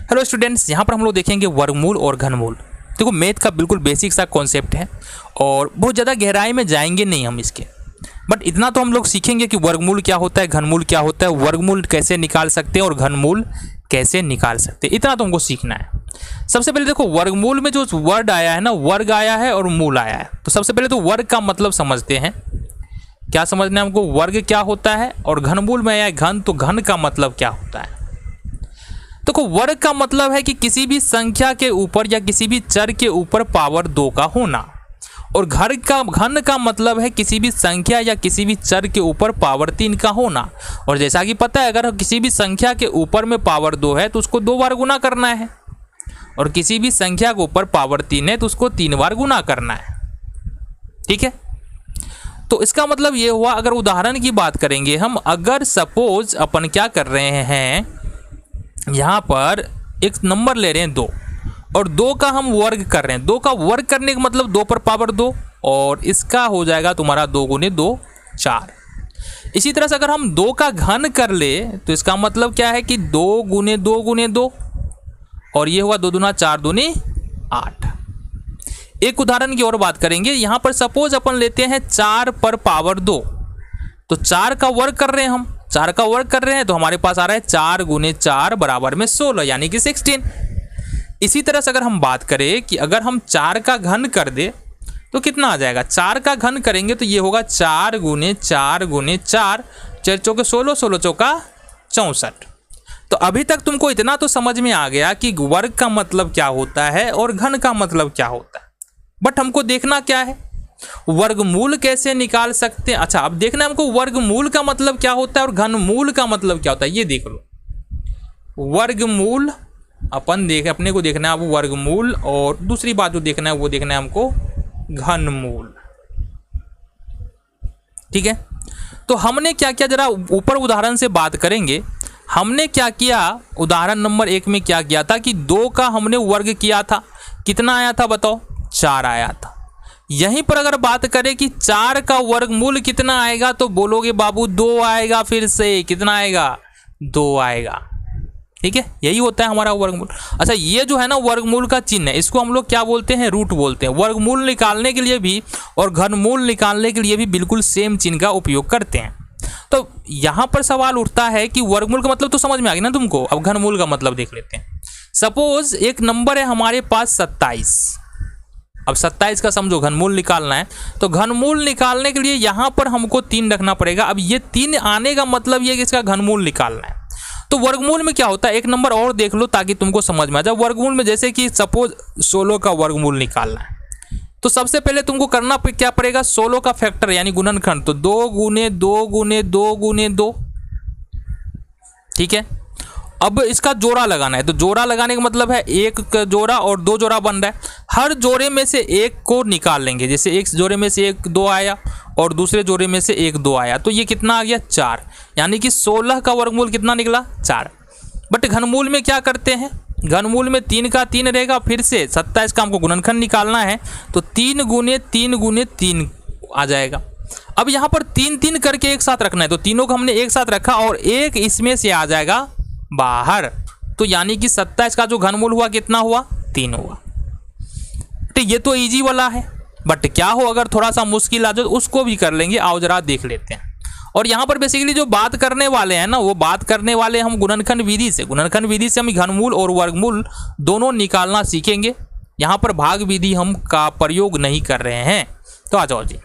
Hello students, यहाँ पर हम लोग देखेंगे वर्गमूल और घनमूल। देखो मैथ का बिल्कुल बेसिक सा कॉन्सेप्ट है और बहुत ज़्यादा गहराई में जाएंगे नहीं हम इसके, बट इतना तो हम लोग सीखेंगे कि वर्गमूल क्या होता है, घनमूल क्या होता है, वर्गमूल कैसे निकाल सकते हैं और घनमूल कैसे निकाल सकते हैं, इतना तो हमको सीखना है। सबसे पहले देखो वर्गमूल में जो वर्ड आया है ना, वर्ग आया है और मूल आया है। तो सबसे पहले तो वर्ग का मतलब समझते हैं। क्या समझना है हमको, वर्ग क्या होता है, और घनमूल में आया है घन, तो घन का मतलब क्या होता है। देखो वर्ग का मतलब है कि किसी भी संख्या के ऊपर या किसी भी चर के ऊपर पावर 2 का होना, और घन का मतलब है किसी भी संख्या या किसी भी चर के ऊपर पावर 3 का होना। और जैसा कि पता है, अगर किसी भी संख्या के ऊपर में पावर 2 है तो उसको 2 बार गुना करना है, और किसी भी संख्या के ऊपर पावर 3 है तो उसको 3 बार गुना करना है। ठीक है, तो इसका मतलब ये हुआ, अगर उदाहरण की बात करेंगे हम, अगर सपोज अपन क्या कर रहे हैं, यहाँ पर एक नंबर ले रहे हैं 2 और 2 का हम वर्ग कर रहे हैं। 2 का वर्ग करने का मतलब 2 पर पावर 2, और इसका हो जाएगा तुम्हारा 2 गुने 2 4। इसी तरह से अगर हम 2 का घन कर ले तो इसका मतलब क्या है कि 2 गुने 2 गुने 2, और ये हुआ 2 दूना 4 दूनी 8। एक उदाहरण की और बात करेंगे, यहाँ पर सपोज अपन लेते हैं 4 पर पावर 2, तो 4 का वर्ग कर रहे हैं हम, 4 का वर्ग कर रहे हैं तो हमारे पास आ रहा है 4 गुने 4 बराबर में 16, यानी कि 16। इसी तरह से अगर हम बात करें कि अगर हम 4 का घन कर दे तो कितना आ जाएगा, 4 का घन करेंगे तो ये होगा 4 गुने 4 गुने 4, 4 चौके 16, 16 चौका 64। तो अभी तक तुमको इतना तो समझ में आ गया कि वर्ग का मतलब क्या होता है और घन का मतलब क्या होता है। बट हमको देखना क्या है, वर्गमूल कैसे निकाल सकते हैं। अच्छा, अब देखना हमको वर्गमूल का मतलब क्या होता है और घनमूल का मतलब क्या होता है, ये देख लो। वर्गमूल अपने को देखना है अब वर्गमूल, और दूसरी बात जो देखना है वो देखना है हमको घनमूल। ठीक है, तो हमने क्या किया, जरा ऊपर उदाहरण से बात करेंगे। हमने क्या किया, उदाहरण नंबर 1 में क्या किया था कि 2 का हमने वर्ग किया था, कितना आया था बताओ, 4 आया था। यहीं पर अगर बात करें कि 4 का वर्गमूल कितना आएगा, तो बोलोगे बाबू 2 आएगा, फिर से कितना आएगा, 2 आएगा। ठीक है, यही होता है हमारा वर्गमूल। अच्छा, ये जो है ना वर्गमूल का चिन्ह है, इसको हम लोग क्या बोलते हैं, रूट बोलते हैं। वर्गमूल निकालने के लिए भी और घनमूल निकालने के लिए भी बिल्कुल सेम चिन्ह का उपयोग करते हैं। तो यहाँ पर सवाल उठता है कि वर्गमूल का मतलब तो समझ में आ गया ना तुमको, अब घनमूल का मतलब देख लेते हैं। सपोज एक नंबर है हमारे पास 27, अब 27 का समझो घनमूल निकालना है, तो घनमूल निकालने के लिए यहाँ पर हमको 3 रखना पड़ेगा। अब ये 3 आने का मतलब ये कि इसका घनमूल निकालना है। तो वर्गमूल में क्या होता है, एक नंबर और देख लो ताकि तुमको समझ में आ जाए। वर्गमूल में जैसे कि सपोज 16 का वर्गमूल निकालना है, तो सबसे पहले तुमको करना क्या पड़ेगा, 16 का फैक्टर यानी गुणनखंड, तो 2 गुने 2 गुने 2 गुने 2। ठीक है, अब इसका जोड़ा लगाना है, तो जोड़ा लगाने का मतलब है एक जोड़ा और 2 जोड़ा बन रहा है। हर जोड़े में से एक को निकाल लेंगे, जैसे एक जोड़े में से 1 2 आया और दूसरे जोड़े में से 1 2 आया, तो ये कितना आ गया, 4, यानी कि 16 का वर्गमूल कितना निकला, 4। बट घनमूल में क्या करते हैं, घनमूल में 3 का 3 रहेगा, फिर से 27 का हमको गुणनखंड निकालना है, तो 3 गुने 3 गुने 3 आ जाएगा। अब यहाँ पर 3 3 करके एक साथ रखना है, तो तीनों को हमने एक साथ रखा और एक इसमें से आ जाएगा बाहर, तो यानी कि 27 का जो घनमूल हुआ कितना हुआ, 3 हुआ। तो ये तो इजी वाला है, बट क्या हो अगर थोड़ा सा मुश्किल आ जाए तो उसको भी कर लेंगे, आओ जरा देख लेते हैं। और यहाँ पर बेसिकली जो बात करने वाले हैं ना, वो बात करने वाले हम गुणनखंड विधि से हम घनमूल और वर्गमूल दोनों निकालना सीखेंगे। यहाँ पर भाग विधि हम का प्रयोग नहीं कर रहे हैं। तो आ जाओ जी,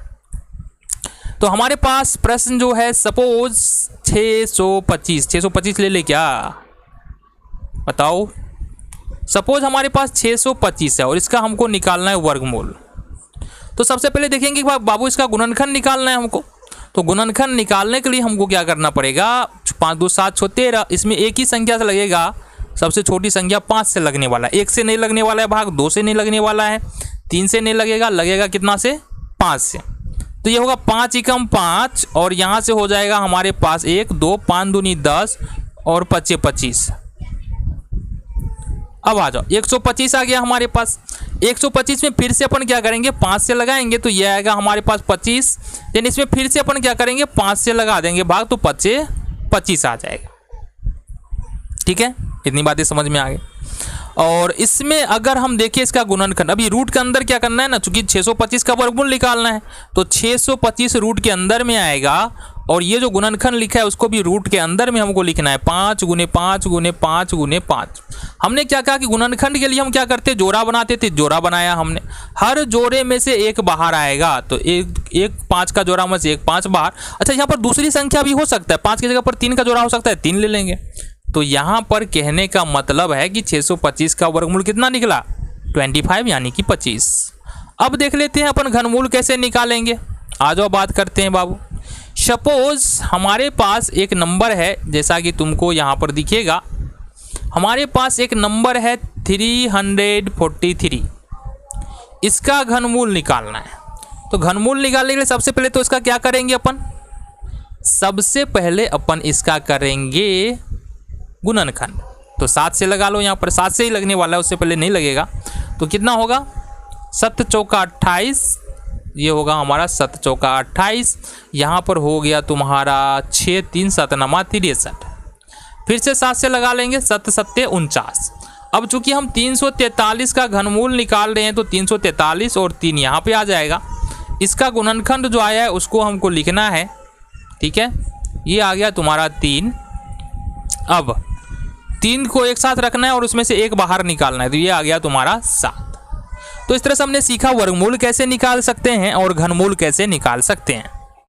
तो हमारे पास प्रश्न जो है सपोज 625 ले ले, क्या बताओ। सपोज हमारे पास 625 है और इसका हमको निकालना है वर्गमूल। तो सबसे पहले देखेंगे कि बाबू इसका गुणनखंड निकालना है हमको। तो गुणनखंड निकालने के लिए हमको क्या करना पड़ेगा, 5 2 7 6 13, इसमें एक ही संख्या से लगेगा, सबसे छोटी संख्या 5 से लगने वाला है, 1 से नहीं लगने वाला है भाग, 2 से नहीं लगने वाला है, 3 से नहीं लगेगा, लगेगा कितना से, 5 से। तो ये होगा 5 एकम 5, और यहाँ से हो जाएगा हमारे पास 1 2 5 दूनी 10 और 25 25। अब आ जाओ, 125 आ गया हमारे पास। 125 में फिर से अपन क्या करेंगे, 5 से लगाएंगे तो ये आएगा हमारे पास 25, यानी इसमें फिर से अपन क्या करेंगे, 5 से लगा देंगे भाग, तो 25 25 आ जाएगा। ठीक है, इतनी बातें समझ में आ गई। और इसमें अगर हम देखें इसका गुणनखंड, अभी रूट के अंदर क्या करना है ना, चूंकि 625 का वर्गमूल निकालना है तो 625 रूट के अंदर में आएगा, और ये जो गुणनखंड लिखा है उसको भी रूट के अंदर में हमको लिखना है, 5 गुने 5 गुने 5 गुने 5। हमने क्या कहा कि गुणनखंड के लिए हम क्या करते, जोड़ा बनाते थे, जोड़ा बनाया हमने, हर जोड़े में से एक बाहर आएगा, तो एक 5 का जोड़ा में से एक 5 बाहर। अच्छा, यहाँ पर दूसरी संख्या भी हो सकता है, 5 की जगह पर 3 का जोड़ा हो सकता है, 3 ले लेंगे। तो यहाँ पर कहने का मतलब है कि 625 का वर्गमूल कितना निकला, 25 यानी कि 25। अब देख लेते हैं अपन घनमूल कैसे निकालेंगे, आ जाओ बात करते हैं बाबू। सपोज हमारे पास एक नंबर है, जैसा कि तुमको यहाँ पर दिखेगा, हमारे पास एक नंबर है 343, इसका घनमूल निकालना है। तो घनमूल निकालने के लिए सबसे पहले तो इसका क्या करेंगे अपन, सबसे पहले अपन इसका करेंगे गुणनखंड। तो 7 से लगा लो, यहाँ पर 7 से ही लगने वाला है, उससे पहले नहीं लगेगा। तो कितना होगा, 7 चौका 28, ये होगा हमारा 7 चौका 28। यहाँ पर हो गया तुम्हारा 6 3 7 9 63, फिर से 7 से लगा लेंगे, 7 7 49। अब चूंकि हम 343 का घनमूल निकाल रहे हैं तो 343 और 3 यहाँ पे आ जाएगा। इसका गुणनखंड जो आया है उसको हमको लिखना है, ठीक है, ये आ गया तुम्हारा 3। अब 3 को एक साथ रखना है और उसमें से एक बाहर निकालना है, तो ये आ गया तुम्हारा 7। तो इस तरह से हमने सीखा वर्गमूल कैसे निकाल सकते हैं और घनमूल कैसे निकाल सकते हैं।